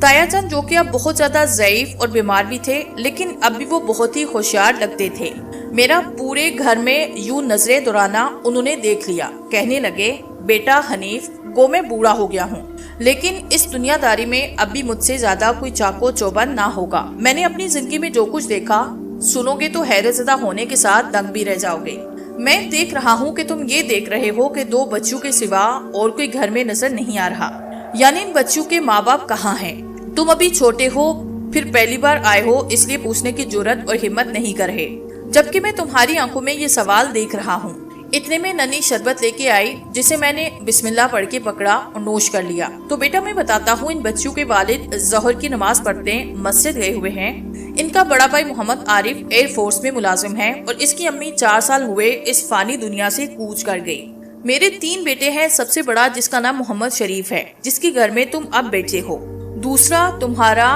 تایا جان جو کہ اب بہت زیادہ ضعیف اور بیمار بھی تھے، لیکن اب بھی وہ بہت ہی ہوشیار لگتے تھے۔ میرا پورے گھر میں یوں نظریں دوڑانا انہوں نے دیکھ لیا۔ کہنے لگے، بیٹا حنیف، گو میں بوڑھا ہو گیا ہوں، لیکن اس دنیا داری میں اب بھی مجھ سے زیادہ کوئی چاقو چوبند نہ ہوگا۔ میں نے اپنی زندگی میں جو کچھ دیکھا، سنو گے تو حیرت زدہ ہونے کے ساتھ دنگ بھی رہ جاؤ گے۔ میں دیکھ رہا ہوں کہ تم یہ دیکھ رہے ہو کہ 2 بچوں کے سوا اور کوئی گھر میں نظر نہیں آ رہا، یعنی ان بچوں کے ماں باپ کہاں ہیں؟ تم ابھی چھوٹے ہو، پھر پہلی بار آئے ہو، اس لیے پوچھنے کی جرات اور ہمت نہیں کر رہے، جبکہ میں تمہاری آنکھوں میں یہ سوال دیکھ رہا ہوں۔ اتنے میں ننی شربت لے کے آئی، جسے میں نے بسم اللہ پڑھ کے پکڑا اور نوش کر لیا۔ تو بیٹا میں بتاتا ہوں، ان بچوں کے والد ظہر کی نماز پڑھتے مسجد گئے ہوئے ہیں۔ ان کا بڑا بھائی محمد عارف ایئر فورس میں ملازم ہے، اور اس کی امی 4 سال ہوئے اس فانی دنیا سے کوچ کر گئی۔ میرے 3 بیٹے ہیں، سب سے بڑا جس کا نام محمد شریف ہے، جس کے گھر میں تم اب بیٹھے ہو۔ دوسرا تمہارا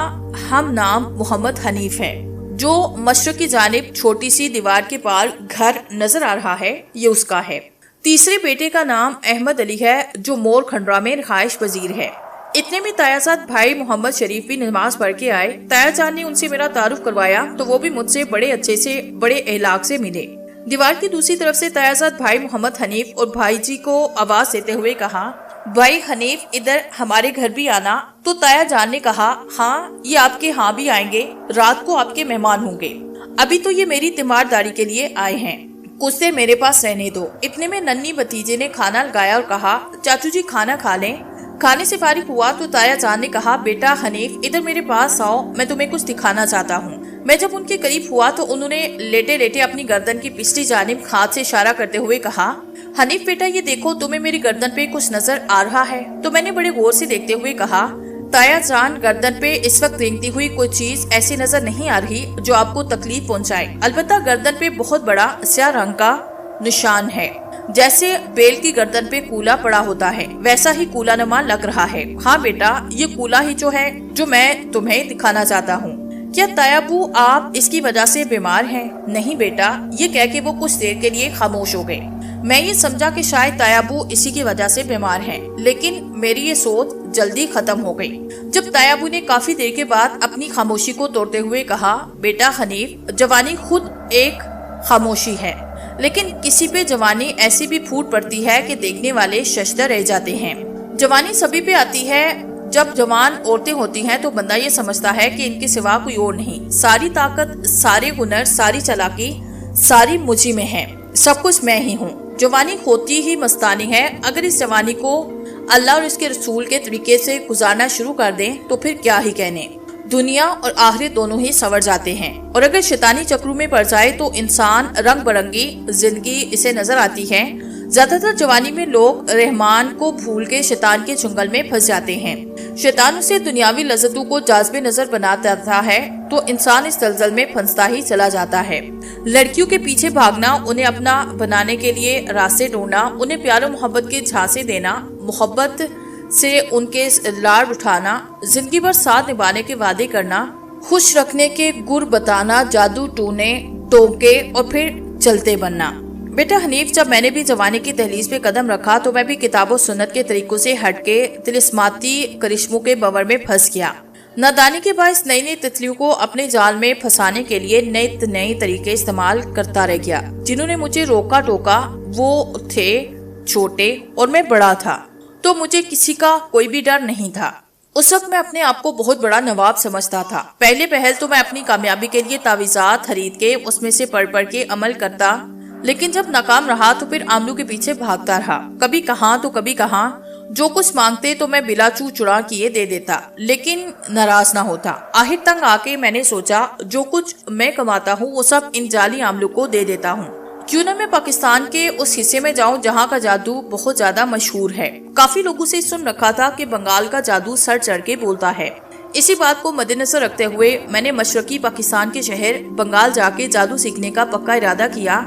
ہم نام محمد حنیف ہے، جو مشرق کی جانب چھوٹی سی دیوار کے پار گھر نظر آ رہا ہے، یہ اس کا ہے۔ تیسرے بیٹے کا نام احمد علی ہے، جو مور کھنڈرا میں رہائش پذیر ہے۔ اتنے میں تایا زاد بھائی محمد شریف بھی نماز پڑھ کے آئے۔ تایا جان نے ان سے میرا تعارف کروایا تو وہ بھی مجھ سے بڑے اچھے سے، بڑے اخلاق سے ملے۔ دیوار کی دوسری طرف سے تایا زاد بھائی محمد حنیف اور بھائی جی کو آواز دیتے ہوئے کہا، بھائی حنیف ادھر ہمارے گھر بھی آنا۔ تو تایا جان نے کہا، ہاں یہ آپ کے ہاں بھی آئیں گے، رات کو آپ کے مہمان ہوں گے، ابھی تو یہ میری تیمارداری کے لیے آئے ہیں، کچھ دیر میرے پاس رہنے دو۔ اتنے میں ننھی بھتیجے نے کھانا لگایا اور کہا، چاچو جی کھانا کھا لیں۔ کھانے سے فارغ ہوا تو تایا جان نے کہا، بیٹا حنیف ادھر میرے پاس آؤ، میں تمہیں کچھ دکھانا چاہتا ہوں۔ میں جب ان کے قریب ہوا تو انہوں نے لیٹے لیٹے اپنی گردن کی پچھلی جانب ہاتھ سے اشارہ کرتے ہوئے کہا، حنیف بیٹا یہ دیکھو، تمہیں میری گردن پہ کچھ نظر آ رہا ہے؟ تو میں نے بڑے غور سے دیکھتے ہوئے کہا، تایا جان گردن پہ اس وقت رینگتی ہوئی کوئی چیز ایسی نظر نہیں آ رہی جو آپ کو تکلیف پہنچائے، البتہ گردن پہ بہت بڑا سیاہ رنگ کا نشان ہے، جیسے بیل کی گردن پہ کولا پڑا ہوتا ہے، ویسا ہی کولا نما لگ رہا ہے۔ ہاں بیٹا یہ کولا ہی جو ہے جو میں تمہیں دکھانا چاہتا ہوں۔ کیا تایا ابو آپ اس کی وجہ سے بیمار ہیں؟ نہیں بیٹا، یہ کہہ کے وہ کچھ دیر کے لیے خاموش ہو گئے۔ میں یہ سمجھا کہ شاید تایا ابو اسی کی وجہ سے بیمار ہیں، لیکن میری یہ سوچ جلدی ختم ہو گئی جب تایا ابو نے کافی دیر کے بعد اپنی خاموشی کو توڑتے ہوئے کہا، بیٹا حنیف جوانی خود ایک خاموشی ہے، لیکن کسی پہ جوانی ایسی بھی پھوٹ پڑتی ہے کہ دیکھنے والے ششدر رہ جاتے ہیں۔ جوانی سبھی پہ آتی ہے۔ جب جوان عورتیں ہوتی ہیں تو بندہ یہ سمجھتا ہے کہ ان کے سوا کوئی اور نہیں، ساری طاقت، سارے ہنر، ساری چالاکی، ساری مجھی میں ہے، سب کچھ میں ہی ہوں۔ جوانی ہوتی ہی مستانی ہے۔ اگر اس جوانی کو اللہ اور اس کے رسول کے طریقے سے گزارنا شروع کر دیں تو پھر کیا ہی کہنے، دنیا اور آخرت دونوں ہی سنور جاتے ہیں۔ اور اگر شیطانی چکروں میں پڑ جائے تو انسان رنگ برنگی زندگی اسے نظر آتی ہے۔ زیادہ تر جوانی میں لوگ رحمان کو بھول کے شیطان کے چنگل میں پھنس جاتے ہیں۔ شیطان اسے دنیاوی لذتوں کو جاذب نظر بناتا ہے تو انسان اس دلدل میں پھنستا ہی چلا جاتا ہے۔ لڑکیوں کے پیچھے بھاگنا، انہیں اپنا بنانے کے لیے راستے ڈھونڈنا، انہیں پیار و محبت کے جھانسے دینا، محبت سے ان کے لاڑ اٹھانا، زندگی بھر ساتھ نبھانے کے وعدے کرنا، خوش رکھنے کے گر بتانا، جادو ٹونے ٹوکے اور پھر چلتے بننا۔ بیٹا حنیف جب میں نے بھی جوانی کی دہلیز پہ قدم رکھا تو میں بھی کتاب و سنت کے طریقوں سے ہٹ کے طلسماتی کرشموں کے بور میں پھنس گیا۔ نادانی کے باعث نئی نئی تتلیوں کو اپنے جال میں پھنسانے کے لیے نئے طریقے استعمال کرتا رہ گیا۔ جنہوں نے مجھے روکا ٹوکا وہ تھے چھوٹے اور میں بڑا تھا، تو مجھے کسی کا کوئی بھی ڈر نہیں تھا۔ اس وقت میں اپنے آپ کو بہت بڑا نواب سمجھتا تھا۔ پہلے پہل تو میں اپنی کامیابی کے لیے تعویذات خرید کے اس میں سے پڑھ کے عمل کرتا، لیکن جب ناکام رہا تو پھر عاملوں کے پیچھے بھاگتا رہا۔ کبھی کہاں تو کبھی کہاں، جو کچھ مانگتے تو میں بلا چو چڑا کیے دے دیتا، لیکن ناراض نہ ہوتا۔ آخر تنگ آ کے میں نے سوچا جو کچھ میں کماتا ہوں وہ سب ان جعلی عاملوں کو دے دیتا ہوں، کیوں نہ میں پاکستان کے اس حصے میں جاؤں جہاں کا جادو بہت زیادہ مشہور ہے۔ کافی لوگوں سے سن رکھا تھا کہ بنگال کا جادو سر چڑھ کے بولتا ہے۔ اسی بات کو مد نظر رکھتے ہوئے میں نے مشرقی پاکستان کے شہر بنگال جا کے جادو سیکھنے کا پکا ارادہ کیا۔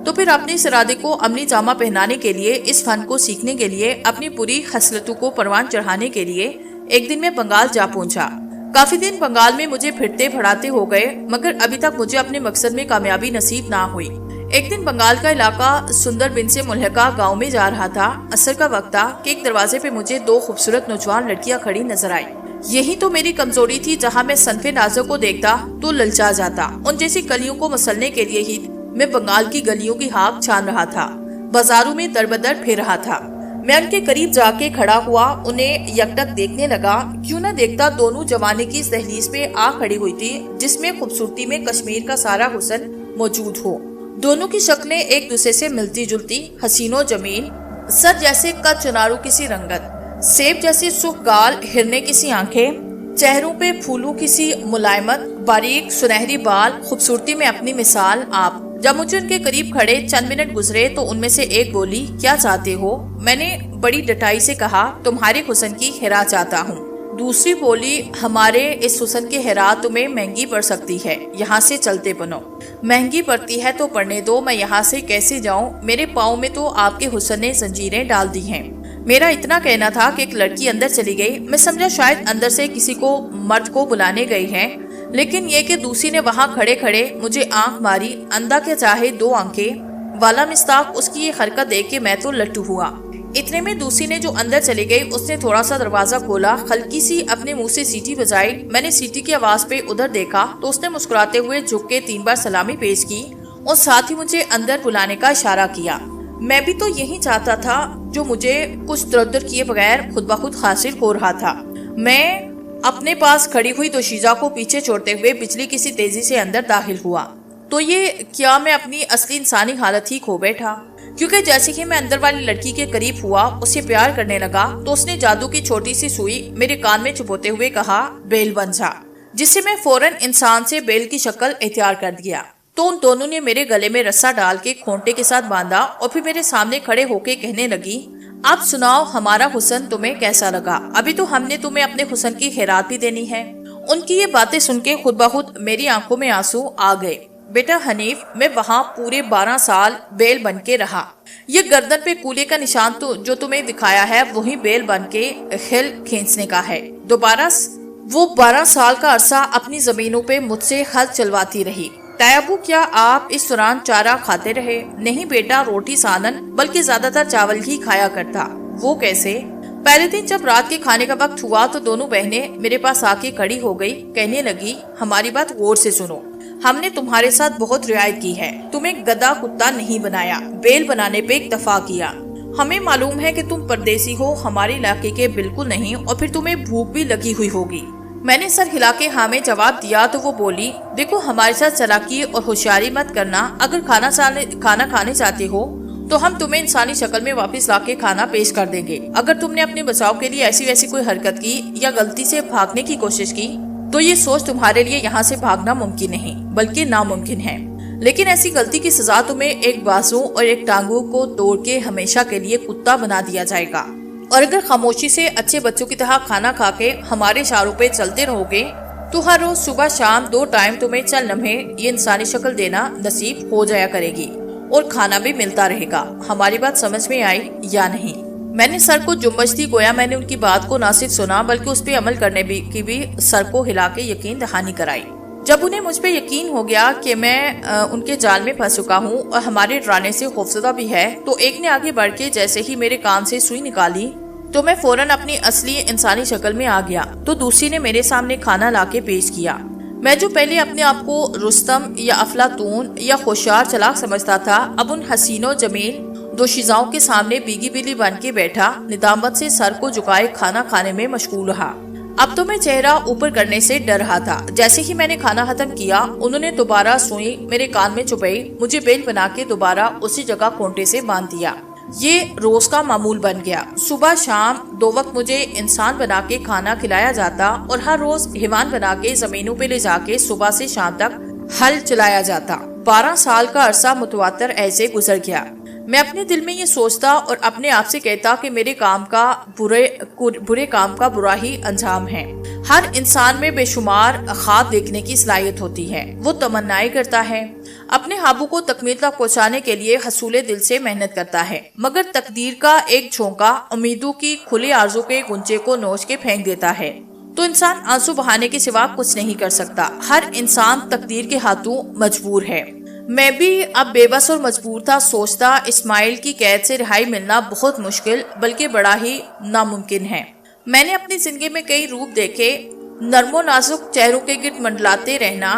تو پھر اپنے اس ارادے کو عملی جامہ پہنانے کے لیے، اس فن کو سیکھنے کے لیے، اپنی پوری خصلتوں کو پروان چڑھانے کے لیے ایک دن میں بنگال جا پہنچا۔ کافی دن بنگال میں مجھے پھرتے پھڑاتے ہو گئے، مگر ابھی تک مجھے اپنے مقصد میں کامیابی نصیب نہ ہوئی۔ ایک دن بنگال کا علاقہ سندر بن سے ملحقہ گاؤں میں جا رہا تھا۔ عصر کا وقت تھا کہ ایک دروازے پہ مجھے 2 خوبصورت نوجوان لڑکیاں کھڑی نظر آئی۔ یہی تو میری کمزوری تھی، جہاں میں صنف نازک کو دیکھتا تو للچا جاتا۔ ان جیسی کلیوں کو مسلنے کے لیے ہی میں بنگال کی گلیوں کی ہاک چھان رہا تھا، بازاروں میں در بدر پھر رہا تھا۔ میں ان کے قریب جا کے کھڑا ہوا، انہیں یکٹک دیکھنے لگا۔ کیوں نہ دیکھتا، دونوں جوانے کی اس دہلیز پہ آ کھڑی ہوئی تھی، جس میں خوبصورتی میں کشمیر کا سارا حسن موجود ہو۔ دونوں کی شکلیں ایک دوسرے سے ملتی جلتی، حسین و جمیل، سر جیسے کد چنارو کسی رنگت، سیب جیسے سرخ گال، ہرنے کسی آنکھیں، چہروں پہ پھولوں کسی ملائمت، باریک سنہری بال، خوبصورتی میں اپنی مثال آپ۔ جب مجھے ان کے قریب کھڑے چند منٹ گزرے تو ان میں سے ایک بولی، کیا چاہتے ہو؟ میں نے بڑی ڈٹائی سے کہا، تمہارے حسن کی ہرا چاہتا ہوں۔ دوسری بولی، ہمارے اس حسن کی ہرا تمہیں مہنگی پڑ سکتی ہے، یہاں سے چلتے بنو۔ مہنگی پڑتی ہے تو پڑنے دو، میں یہاں سے کیسے جاؤں؟ میرے پاؤں میں تو آپ کے حسن نے زنجیریں ڈال دی ہیں۔ میرا اتنا کہنا تھا کہ ایک لڑکی اندر چلی گئی۔ میں سمجھا شاید اندر سے کسی کو مرد کو بلانے گئی ہیں، لیکن یہ کہ دوسری نے وہاں کھڑے کھڑے مجھے آنکھ ماری، اندھا کیا چاہے دو آنکھیں والا مستاق۔ اس کی یہ حرکت دیکھ کے میں تو لٹو ہوا۔ اتنے میں دوسری نے جو اندر چلی گئی، اس نے تھوڑا سا دروازہ کھولا، ہلکی سی اپنے منہ سے سیٹی بجائی۔ میں نے سیٹی کی آواز پہ ادھر دیکھا تو اس نے مسکراتے ہوئے جھک کے 3 بار سلامی پیش کی اور ساتھ ہی مجھے اندر بلانے کا اشارہ کیا۔ میں بھی تو یہی چاہتا تھا جو مجھے کچھ تردد کیے بغیر خود بخود حاصل ہو رہا تھا۔ میں اپنے پاس کھڑی ہوئی دوشیزہ کو پیچھے چھوڑتے ہوئے بجلی کسی تیزی سے اندر داخل ہوا۔ تو یہ کیا میں اپنی اصلی انسانی حالت ہی کھو بیٹھا؟ کیونکہ جیسے ہی میں اندر والی لڑکی کے قریب ہوا، اسے پیار کرنے لگا، تو اس نے جادو کی چھوٹی سی سوئی میرے کان میں چھپوتے ہوئے کہا، بیل بن جا، جس سے میں فوراً انسان سے بیل کی شکل اختیار کر دیا۔ تو ان دونوں نے میرے گلے میں رسا ڈال کے کھونٹے کے ساتھ باندھا اور پھر میرے سامنے کھڑے ہو کے کہنے لگی، اب سناؤ ہمارا حسن تمہیں کیسا لگا؟ ابھی تو ہم نے تمہیں اپنے حسن کی خیرات بھی دینی ہے۔ ان کی یہ باتیں سن کے خود بخود میری آنکھوں میں آنسو آ گئے۔ بیٹا حنیف، میں وہاں پورے 12 سال بیل بن کے رہا۔ یہ گردن پہ کولے کا نشان تو جو تمہیں دکھایا ہے، وہی بیل بن کے خل کھینچنے کا ہے۔ دوبارہ وہ 12 سال کا عرصہ اپنی زمینوں پہ مجھ سے ہل چلواتی رہی۔ تیابو، کیا آپ اس دوران چارہ کھاتے رہے؟ نہیں بیٹا، روٹی سالن، بلکہ زیادہ تر چاول ہی کھایا کرتا۔ وہ کیسے؟ پہلے دن جب رات کے کھانے کا وقت ہوا تو دونوں بہنیں میرے پاس آ کے کھڑی ہو گئی، کہنے لگی، ہماری بات غور سے سنو، ہم نے تمہارے ساتھ بہت رعایت کی ہے، تمہیں گدھا کتا نہیں بنایا، بیل بنانے پہ اکتفا کیا۔ ہمیں معلوم ہے کہ تم پردیسی ہو، ہمارے علاقے کے بالکل نہیں، اور پھر تمہیں بھوک بھی لگی ہوئی ہوگی۔ میں نے سر ہلا کے ہاں میں جواب دیا تو وہ بولی، دیکھو ہمارے ساتھ چلاکی اور ہوشیاری مت کرنا، اگر کھانا کھانے چاہتے ہو تو ہم تمہیں انسانی شکل میں واپس لا کے کھانا پیش کر دیں گے۔ اگر تم نے اپنے بچاؤ کے لیے ایسی ویسی کوئی حرکت کی یا غلطی سے بھاگنے کی کوشش کی تو یہ سوچ تمہارے لیے یہاں سے بھاگنا ممکن نہیں بلکہ ناممکن ہے، لیکن ایسی غلطی کی سزا تمہیں ایک بازو اور ایک ٹانگوں کو توڑ کے ہمیشہ کے لیے کتا بنا دیا جائے گا، اور اگر خاموشی سے اچھے بچوں کی طرح کھانا کھا کے ہمارے اشاروں پہ چلتے رہو گے تو ہر روز صبح شام 2 ٹائم تمہیں چند لمحے یہ انسانی شکل دینا نصیب ہو جایا کرے گی اور کھانا بھی ملتا رہے گا۔ ہماری بات سمجھ میں آئی یا نہیں؟ میں نے سر کو جنبش دی، گویا میں نے ان کی بات کو نہ صرف سنا بلکہ اس پہ عمل کرنے کی بھی سر کو ہلا کے یقین دہانی کرائی۔ جب انہیں مجھ پہ یقین ہو گیا کہ میں ان کے جال میں پھنس چکا ہوں اور ہمارے ڈرانے سے خوفزدہ بھی ہے، تو ایک نے آگے بڑھ کے جیسے ہی میرے کان سے سوئی نکالی تو میں فوراً اپنی اصلی انسانی شکل میں آ گیا۔ تو دوسری نے میرے سامنے کھانا لا کے پیش کیا۔ میں جو پہلے اپنے آپ کو رستم یا افلاطون یا ہوشیار چلاک سمجھتا تھا، اب ان حسین و جمیل دوشیزاؤں کے سامنے بیگی بلی بن کے بیٹھا ندامت سے سر کو جھکائے کھانا کھانے میں مشغول رہا۔ اب تو میں چہرہ اوپر کرنے سے ڈر رہا تھا۔ جیسے ہی میں نے کھانا ختم کیا، انہوں نے دوبارہ سوئی میرے کان میں چبھائی، مجھے بیل بنا کے دوبارہ اسی جگہ کونٹے سے باندھ دیا۔ یہ روز کا معمول بن گیا۔ صبح شام 2 وقت مجھے انسان بنا کے کھانا کھلایا جاتا اور ہر روز حیوان بنا کے زمینوں پہ لے جا کے صبح سے شام تک ہل چلایا جاتا۔ 12 سال کا عرصہ متواتر ایسے گزر گیا۔ میں اپنے دل میں یہ سوچتا اور اپنے آپ سے کہتا کہ میرے کام کا برے کام کا برا ہی انجام ہے۔ ہر انسان میں بے شمار خواب دیکھنے کی صلاحیت ہوتی ہے، وہ تمنائیں کرتا ہے، اپنے خوابوں کو تکمیل تک پہنچانے کے لیے حصول دل سے محنت کرتا ہے، مگر تقدیر کا ایک جھونکا امیدوں کی کھلی آرزو کے گنچے کو نوچ کے پھینک دیتا ہے تو انسان آنسو بہانے کے سوا کچھ نہیں کر سکتا۔ ہر انسان تقدیر کے ہاتھوں مجبور ہے۔ میں بھی اب بے بس اور مجبور تھا، سوچتا اسماعیل کی قید سے رہائی ملنا بہت مشکل بلکہ بڑا ہی ناممکن ہے۔ میں نے اپنی زندگی میں کئی روپ دیکھے، نرم و نازک چہروں کے گرد منڈلاتے رہنا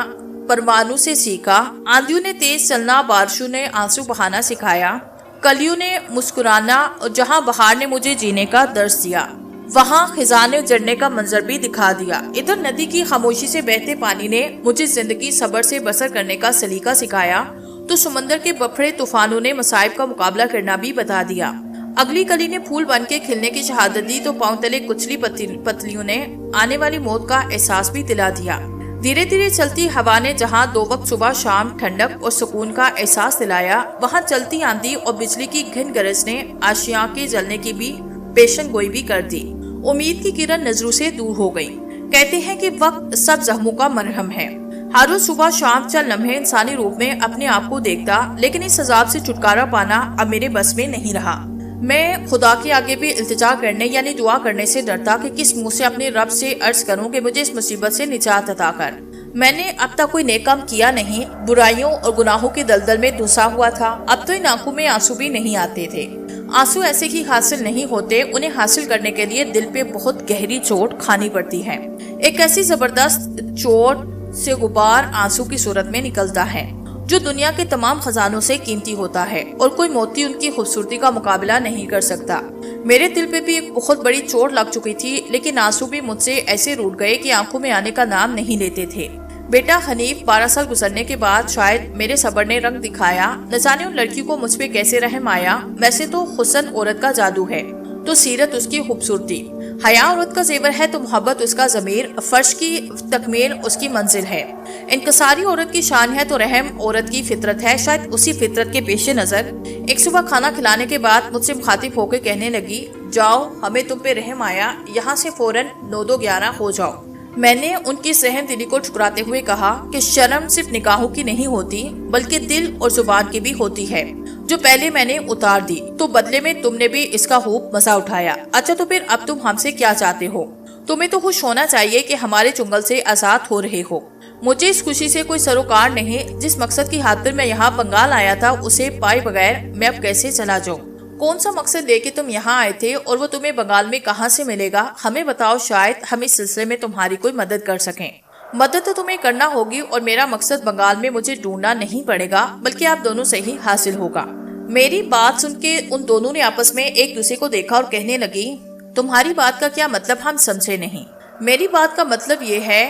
پروانوں سے سیکھا، آندھیوں نے تیز چلنا، بارشوں نے آنسو بہانا سکھایا، کلیوں نے مسکرانا، اور جہاں بہار نے مجھے جینے کا درس دیا وہاں خزاں نے جڑنے کا منظر بھی دکھا دیا۔ ادھر ندی کی خاموشی سے بہتے پانی نے مجھے زندگی صبر سے بسر کرنے کا سلیقہ سکھایا، تو سمندر کے بپھرے طوفانوں نے مصائب کا مقابلہ کرنا بھی بتا دیا۔ اگلی کلی نے پھول بن کے کھلنے کی شہادت دی، تو پاؤں تلے کچلی پتلیوں نے آنے والی موت کا احساس بھی دلا دیا۔ دھیرے دھیرے چلتی ہوا نے جہاں دو وقت صبح شام ٹھنڈک اور سکون کا احساس دلایا، وہاں چلتی آندھی اور بجلی کی گھن گرج نے آشیاں کے جلنے کی بھی پیشن گوئی بھی کر دی۔ امید کی کرن نظروں سے دور ہو گئی۔ کہتے ہیں کہ وقت سب زخموں کا مرہم ہے۔ ہر روز صبح شام چند لمحے انسانی روپ میں اپنے آپ کو دیکھتا، لیکن اس عذاب سے چھٹکارا پانا اب میرے بس میں نہیں رہا۔ میں خدا کے آگے بھی التجا کرنے یعنی دعا کرنے سے ڈرتا کہ کس منہ سے اپنے رب سے عرض کروں کہ مجھے اس مصیبت سے نجات عطا کر۔ میں نے اب تک کوئی نیک کام کیا نہیں، برائیوں اور گناہوں کے دلدل میں دھنسا ہوا تھا۔ اب تو ان آنکھوں میں آنسو بھی نہیں آتے تھے۔ آنسو ایسے ہی حاصل نہیں ہوتے، انہیں حاصل کرنے کے لیے دل پہ بہت گہری چوٹ کھانی پڑتی ہے۔ ایک ایسی زبردست چوٹ سے غبار آنسو کی صورت میں نکلتا ہے جو دنیا کے تمام خزانوں سے قیمتی ہوتا ہے، اور کوئی موتی ان کی خوبصورتی کا مقابلہ نہیں کر سکتا۔ میرے دل پہ بھی ایک بہت بڑی چوٹ لگ چکی تھی، لیکن آنسو بھی مجھ سے ایسے روٹ گئے کہ آنکھوں میں آنے کا نام نہیں لیتے تھے۔ بیٹا حنیف 12 سال گزرنے کے بعد شاید میرے صبر نے رنگ دکھایا، نہ جانے ان لڑکی کو مجھ پہ کیسے رحم آیا۔ ویسے تو حسن عورت کا جادو ہے، تو سیرت اس کی خوبصورتی، حیا عورت کا زیور ہے، تو محبت اس کا ضمیر، فرش کی تکمیل اس کی منزل ہے، انکساری عورت کی شان ہے، تو رحم عورت کی فطرت ہے۔ شاید اسی فطرت کے پیش نظر ایک صبح کھانا کھلانے کے بعد مجھ سے مخاطب ہو کے کہنے لگی، جاؤ ہمیں تم پہ رحم آیا، یہاں سے فوراً 9-11 ہو جاؤ۔ میں نے ان کی رحم دلی کو ٹھکراتے ہوئے کہا کہ شرم صرف نگاہوں کی نہیں ہوتی بلکہ دل اور زبان کی بھی ہوتی ہے، جو پہلے میں نے اتار دی، تو بدلے میں تم نے بھی اس کا خوب مزہ اٹھایا۔ اچھا تو پھر اب تم ہم سے کیا چاہتے ہو؟ تمہیں تو خوش ہونا چاہیے کہ ہمارے چنگل سے آزاد ہو رہے ہو۔ مجھے اس خوشی سے کوئی سروکار نہیں۔ جس مقصد کی خاطر میں یہاں بنگال آیا تھا اسے پائے بغیر میں اب کیسے چلا جاؤں؟ کون سا مقصد لے کے تم یہاں آئے تھے اور وہ تمہیں بنگال میں کہاں سے ملے گا؟ ہمیں بتاؤ، شاید ہم اس سلسلے میں تمہاری کوئی مدد کر سکیں۔ مدد تو تمہیں کرنا ہوگی، اور میرا مقصد بنگال میں مجھے ڈھونڈنا نہیں پڑے گا بلکہ آپ دونوں سے ہی حاصل ہوگا۔ میری بات سن کے ان دونوں نے آپس میں ایک دوسرے کو دیکھا اور کہنے لگی، تمہاری بات کا کیا مطلب ہم سمجھے نہیں؟ میری بات کا مطلب یہ ہے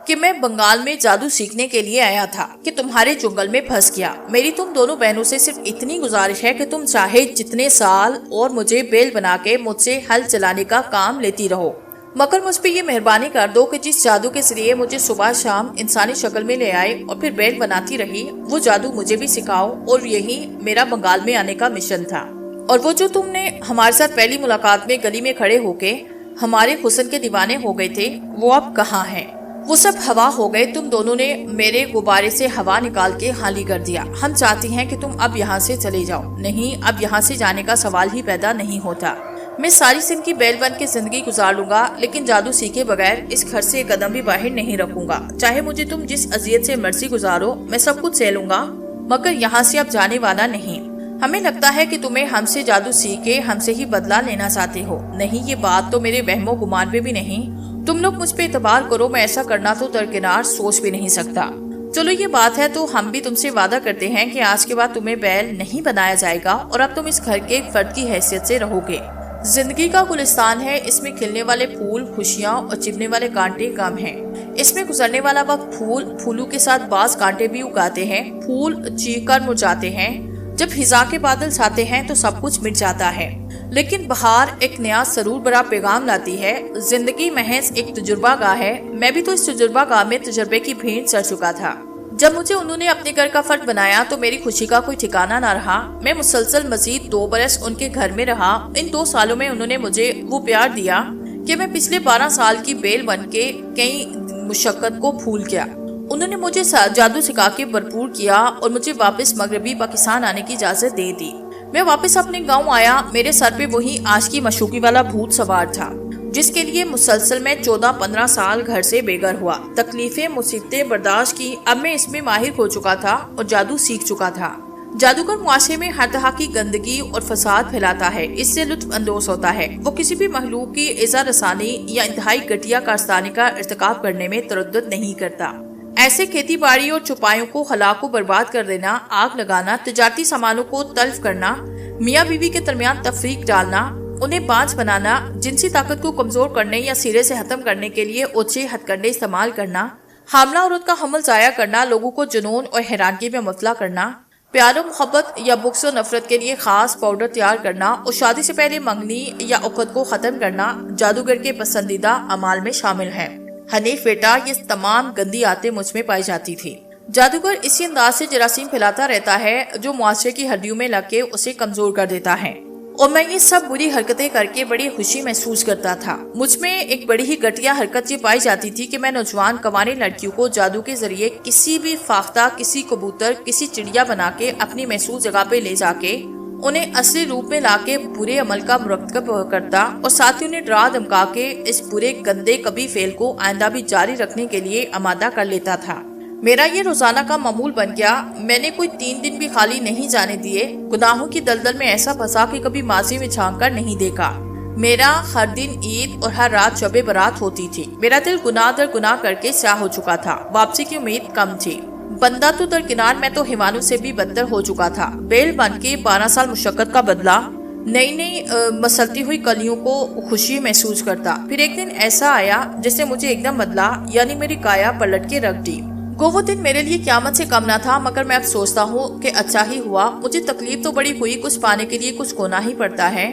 کہ میں بنگال میں جادو سیکھنے کے لیے آیا تھا کہ تمہارے جنگل میں پھنس گیا۔ میری تم دونوں بہنوں سے صرف اتنی گزارش ہے کہ تم چاہے جتنے سال اور مجھے بیل بنا کے مجھ سے ہل چلانے کا کام لیتی رہو، مگر مجھ پہ یہ مہربانی کر دو کہ جس جادو کے ذریعے مجھے صبح شام انسانی شکل میں لے آئے اور پھر بیل بناتی رہی، وہ جادو مجھے بھی سکھاؤ۔ اور یہی میرا بنگال میں آنے کا مشن تھا۔ اور وہ جو تم نے ہمارے ساتھ پہلی ملاقات میں گلی میں کھڑے ہو کے ہمارے حسن کے دیوانے ہو گئے تھے، وہ اب کہاں ہیں؟ وہ سب ہوا ہو گئے۔ تم دونوں نے میرے غبارے سے ہوا نکال کے خالی کر دیا۔ ہم چاہتی ہیں کہ تم اب یہاں سے چلے جاؤ۔ نہیں، اب یہاں سے جانے کا سوال ہی پیدا نہیں ہوتا۔ میں ساری زندگی بیل بن کے زندگی گزار لوں گا، لیکن جادو سیکھے بغیر اس گھر سے ایک قدم بھی باہر نہیں رکھوں گا۔ چاہے مجھے تم جس اذیت سے مرضی گزارو، میں سب کچھ سہ لوں گا، مگر یہاں سے اب جانے والا نہیں۔ ہمیں لگتا ہے کہ تمہیں ہم سے جادو سیکھے ہم سے ہی بدلہ لینا چاہتے ہو۔ نہیں، یہ بات تو میرے وہم و گمان پہ بھی نہیں۔ تم لوگ مجھ پہ اعتبار کرو، میں ایسا کرنا تو درکنار سوچ بھی نہیں سکتا۔ چلو یہ بات ہے تو ہم بھی تم سے وعدہ کرتے ہیں کہ آج کے بعد تمہیں بیل نہیں بنایا جائے گا، اور اب تم اس گھر کے ایک فرد کی حیثیت سے رہو گے۔ زندگی کا گلستان ہے، اس میں کھلنے والے پھول خوشیاں اور چبھنے والے کانٹے کم ہیں۔ اس میں گزرنے والا وقت پھولوں کے ساتھ بعض کانٹے بھی اگاتے ہیں، پھول چیخ کر مرجھاتے ہیں، جب خزاں کے بادل چھاتے ہیں تو سب کچھ مٹ جاتا ہے، لیکن بہار ایک نیا سرور بھرا پیغام لاتی ہے۔ زندگی محض ایک تجربہ گاہ ہے۔ میں بھی تو اس تجربہ گاہ میں تجربے کی بھیڑ چڑھ چکا تھا۔ جب مجھے انہوں نے اپنے گھر کا فرد بنایا تو میری خوشی کا کوئی ٹھکانہ نہ رہا۔ میں مسلسل مزید 2 برس ان کے گھر میں رہا۔ ان 2 سالوں میں انہوں نے مجھے وہ پیار دیا کہ میں پچھلے 12 سال کی بیل بن کے کئی مشقت کو بھول گیا۔ انہوں نے مجھے جادو سکھا کے بھرپور کیا اور مجھے واپس مغربی پاکستان آنے کی اجازت دے دی۔ میں واپس اپنے گاؤں آیا۔ میرے سر پہ وہی آج کی مشوقی والا بھوت سوار تھا جس کے لیے مسلسل میں 14-15 سال گھر سے بے گھر ہوا، تکلیفیں مصیبتیں برداشت کی۔ اب میں اس میں ماہر ہو چکا تھا اور جادو سیکھ چکا تھا۔ جادوگر معاشرے میں ہر طرح کی گندگی اور فساد پھیلاتا ہے، اس سے لطف اندوز ہوتا ہے۔ وہ کسی بھی مخلوق کی ایذا رسانی یا انتہائی گھٹیا کارستانی کا ارتکاب کرنے میں تردد نہیں کرتا۔ ایسے کھیتی باڑی اور چوپایوں کو ہلاک و برباد کر دینا، آگ لگانا، تجارتی سامانوں کو تلف کرنا، میاں بیوی کے درمیان تفریق ڈالنا، انہیں بانجھ بنانا، جنسی طاقت کو کمزور کرنے یا سرے سے ختم کرنے کے لیے اوچھے ہتھ کنڈے استعمال کرنا، حاملہ عورت کا حمل ضائع کرنا، لوگوں کو جنون اور حیرانگی میں مبتلا کرنا، پیار و محبت یا بغض و نفرت کے لیے خاص پاؤڈر تیار کرنا اور شادی سے پہلے منگنی یا عقد کو ختم کرنا جادوگر کے پسندیدہ اعمال میں شامل ہے۔ حنیف بیٹا، یہ تمام گندی عادتیں مجھ میں پائی جاتی تھی۔ جادوگر اسی انداز سے جراثیم پھیلاتا رہتا ہے جو معاشرے کی ہڈیوں میں لگ کے اسے کمزور کر دیتا ہے، اور میں یہ سب بری حرکتیں کر کے بڑی خوشی محسوس کرتا تھا۔ مجھ میں ایک بڑی ہی گھٹیا حرکت یہ پائی جاتی تھی کہ میں نوجوان کنواری لڑکیوں کو جادو کے ذریعے کسی بھی فاختہ، کسی کبوتر، کسی چڑیا بنا کے اپنی محسوس جگہ پہ لے جا کے انہیں اصلی روپ میں لا کے برے عمل کا مرتکب کرتا اور ساتھ ہی انہیں ڈرا دھمکا کے اس برے گندے کبھی فعل کو آئندہ بھی جاری رکھنے کے لیے آمادہ کر لیتا تھا۔ میرا یہ روزانہ کا معمول بن گیا۔ میں نے کوئی 3 دن بھی خالی نہیں جانے دیے، گناہوں کی دلدل میں ایسا پھنسا کہ کبھی ماضی میں جھانک کر نہیں دیکھا۔ میرا ہر دن عید اور ہر رات شب برات ہوتی تھی۔ میرا دل گناہ در گناہ کر کے سیاہ ہو چکا تھا، واپسی کی امید کم تھی۔ بندہ تو درکنار، میں تو حیوانوں سے بھی بدتر ہو چکا تھا۔ بیل بن کے 12 سال مشقت کا بدلہ، نئی نئی مسلتی ہوئی کلیوں کو خوشی محسوس کرتا۔ پھر ایک دن ایسا آیا جس نے مجھے ایک دم بدلا، یعنی میری کایا پلٹ کے رکھ دی۔ وہ دن میرے لیے قیامت سے کم نہ تھا، مگر میں اب سوچتا ہوں کہ اچھا ہی ہوا۔ مجھے تکلیف تو بڑی ہوئی، کچھ پانے کے لیے کچھ کھونا ہی پڑتا ہے۔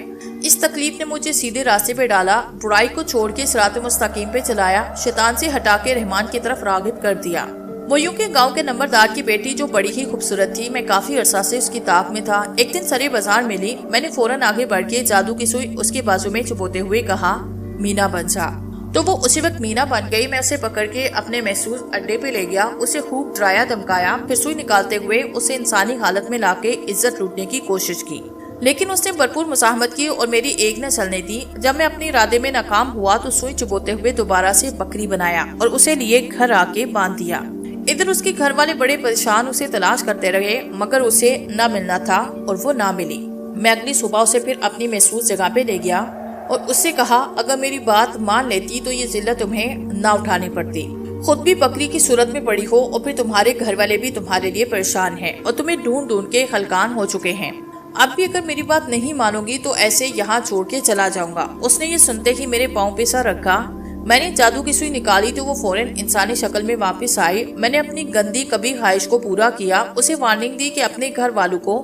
اس تکلیف نے مجھے سیدھے راستے پہ ڈالا، برائی کو چھوڑ کے صراط مستقیم پہ چلایا، شیطان سے ہٹا کے رحمان کی طرف راغب کر دیا۔ وہ یوں کہ گاؤں کے نمبردار کی بیٹی جو بڑی ہی خوبصورت تھی، میں کافی عرصہ سے اس کی طاق میں تھا، ایک دن سرے بازار ملی۔ میں نے فوراً آگے بڑھ کے جادو کی سوئی اس کے بازو میں چھپوتے ہوئے کہا، مینا بن جا۔ تو وہ اسی وقت مینا بن گئی۔ میں اسے پکڑ کے اپنے محسوس اڈے پہ لے گیا، اسے خوب ڈرایا دھمکایا، پھر سوئی نکالتے ہوئے اسے انسانی حالت میں لا کے عزت لوٹنے کی کوشش کی، لیکن اس نے بھرپور مزاحمت کی اور میری ایک نہ چلنے دی۔ جب میں اپنے ارادے میں ناکام ہوا تو سوئی چبوتے ہوئے دوبارہ سے بکری بنایا اور اسے لیے گھر آ کے باندھ دیا۔ ادھر اس کے گھر والے بڑے پریشان اسے تلاش کرتے رہے، مگر اسے نہ ملنا تھا اور وہ نہ ملی۔ میں اگلی صبح اسے پھر اپنی محسوس جگہ پہ لے گیا اور اس سے کہا، اگر میری بات مان لیتی تو یہ ذلت تمہیں نہ اٹھانی پڑتی۔ خود بھی بکری کی صورت میں پڑی ہو اور پھر تمہارے گھر والے بھی تمہارے لیے پریشان ہیں اور تمہیں ڈھونڈ ڈھونڈ کے خلکان ہو چکے ہیں۔ اب بھی اگر میری بات نہیں مانو گی تو ایسے یہاں چھوڑ کے چلا جاؤں گا۔ اس نے یہ سنتے ہی میرے پاؤں پہ سر رکھا۔ میں نے جادو کی سوئی نکالی تو وہ فوراً انسانی شکل میں واپس آئی۔ میں نے اپنی گندی کبھی خواہش کو پورا کیا، اسے وارننگ دی کہ اپنے گھر والوں کو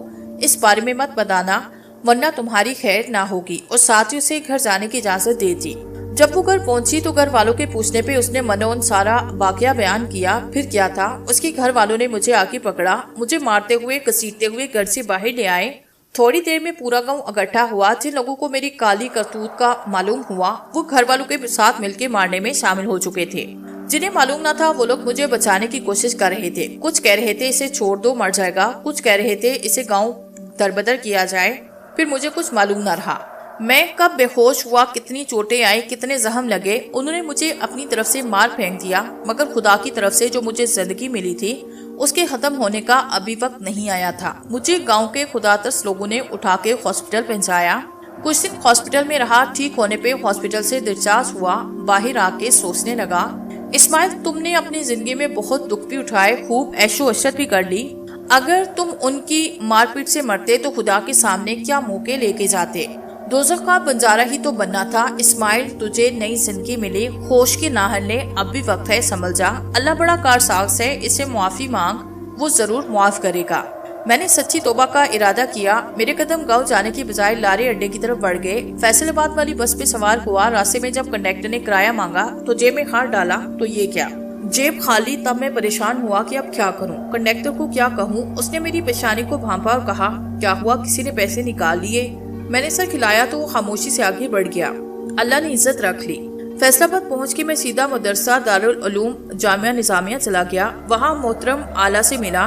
اس بارے میں مت بتانا ورنہ تمہاری خیر نہ ہوگی، اور ساتھ ہی اسے گھر جانے کی اجازت دے دی۔ جب وہ گھر پہنچی تو گھر والوں کے پوچھنے پہ اس نے منون سارا واقعہ بیان کیا۔ پھر کیا تھا، اس کے گھر والوں نے مجھے آگے پکڑا، مجھے مارتے ہوئے گھسیٹتے ہوئے گھر سے باہر لے آئے۔ تھوڑی دیر میں پورا گاؤں اکٹھا ہوا۔ جن لوگوں کو میری کالی کرتوت کا معلوم ہوا وہ گھر والوں کے ساتھ مل کے مارنے میں شامل ہو چکے تھے۔ جنہیں معلوم نہ تھا وہ لوگ مجھے بچانے کی کوشش کر رہے تھے۔ کچھ کہہ رہے تھے اسے چھوڑ دو مر جائے گا، کچھ کہہ رہے تھے اسے گاؤں دربدر کیا جائے۔ پھر مجھے کچھ معلوم نہ رہا، میں کب بے ہوش ہوا، کتنی چوٹیں آئی، کتنے زخم لگے۔ انہوں نے مجھے اپنی طرف سے مار پھینک دیا، مگر خدا کی طرف سے جو مجھے زندگی ملی تھی اس کے ختم ہونے کا ابھی وقت نہیں آیا تھا۔ مجھے گاؤں کے خدا ترس لوگوں نے اٹھا کے ہاسپٹل پہنچایا۔ کچھ دن ہاسپٹل میں رہا، ٹھیک ہونے پہ ہاسپٹل سے ڈسچارج ہوا۔ باہر آ کے سوچنے لگا، اسماعیل تم نے اپنی زندگی میں بہت دکھ بھی اٹھائے، خوب عیش و عشرت بھی کر لی۔ اگر تم ان کی مار پیٹ سے مرتے تو خدا کے سامنے کیا موقع لے کے جاتے؟ دوزخ کا بنجارہ ہی تو بننا تھا۔ اسماعیل تجھے نئی زندگی ملی، ہوش کے نہ ہلنے، اب بھی وقت ہے، سنبھل جا۔ اللہ بڑا کارساز ہے، اسے معافی مانگ، وہ ضرور معاف کرے گا۔ میں نے سچی توبہ کا ارادہ کیا۔ میرے قدم گاؤں جانے کی بجائے لارے اڈے کی طرف بڑھ گئے۔ فیصل آباد والی بس پہ سوار ہوا۔ راستے میں جب کنڈکٹر نے کرایہ مانگا تو جیب میں ہاتھ ڈالا تو یہ کیا، جیب خالی۔ تب میں پریشان ہوا کہ اب کیا کروں، کنڈکٹر کو کیا کہوں۔ اس نے میری پیشانی کو بھانپا اور کہا، کیا ہوا، کسی نے پیسے نکال لیے؟ میں نے سر کھلایا تو وہ خاموشی سے آگے بڑھ گیا۔ اللہ نے عزت رکھ لی۔ فیصل آباد پہنچ کے میں سیدھا مدرسہ دارالعلوم جامعہ نظامیہ چلا گیا۔ وہاں محترم اعلیٰ سے ملا،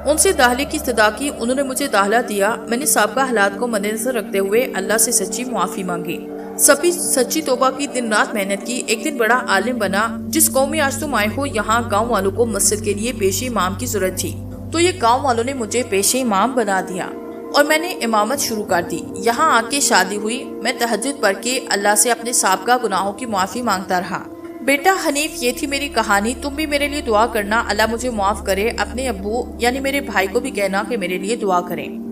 ان سے داخلے کی استدعا کی۔ انہوں نے مجھے داخلہ دیا۔ میں نے سابقہ حالات کو مد نظر رکھتے ہوئے اللہ سے سچی معافی مانگی، سچی توبہ کی، دن رات محنت کی۔ ایک دن بڑا عالم بنا۔ جس قوم میں آج تم آئے ہو، یہاں گاؤں والوں کو مسجد کے لیے پیشی امام کی ضرورت تھی۔ تو یہ گاؤں والوں نے مجھے پیش امام بنا دیا اور میں نے امامت شروع کر دی۔ یہاں آ کے شادی ہوئی۔ میں تہجد پڑھ کے اللہ سے اپنے سابقہ گناہوں کی معافی مانگتا رہا۔ بیٹا حنیف، یہ تھی میری کہانی۔ تم بھی میرے لیے دعا کرنا، اللہ مجھے معاف کرے۔ اپنے ابو یعنی میرے بھائی کو بھی کہنا کہ میرے لیے دعا کریں۔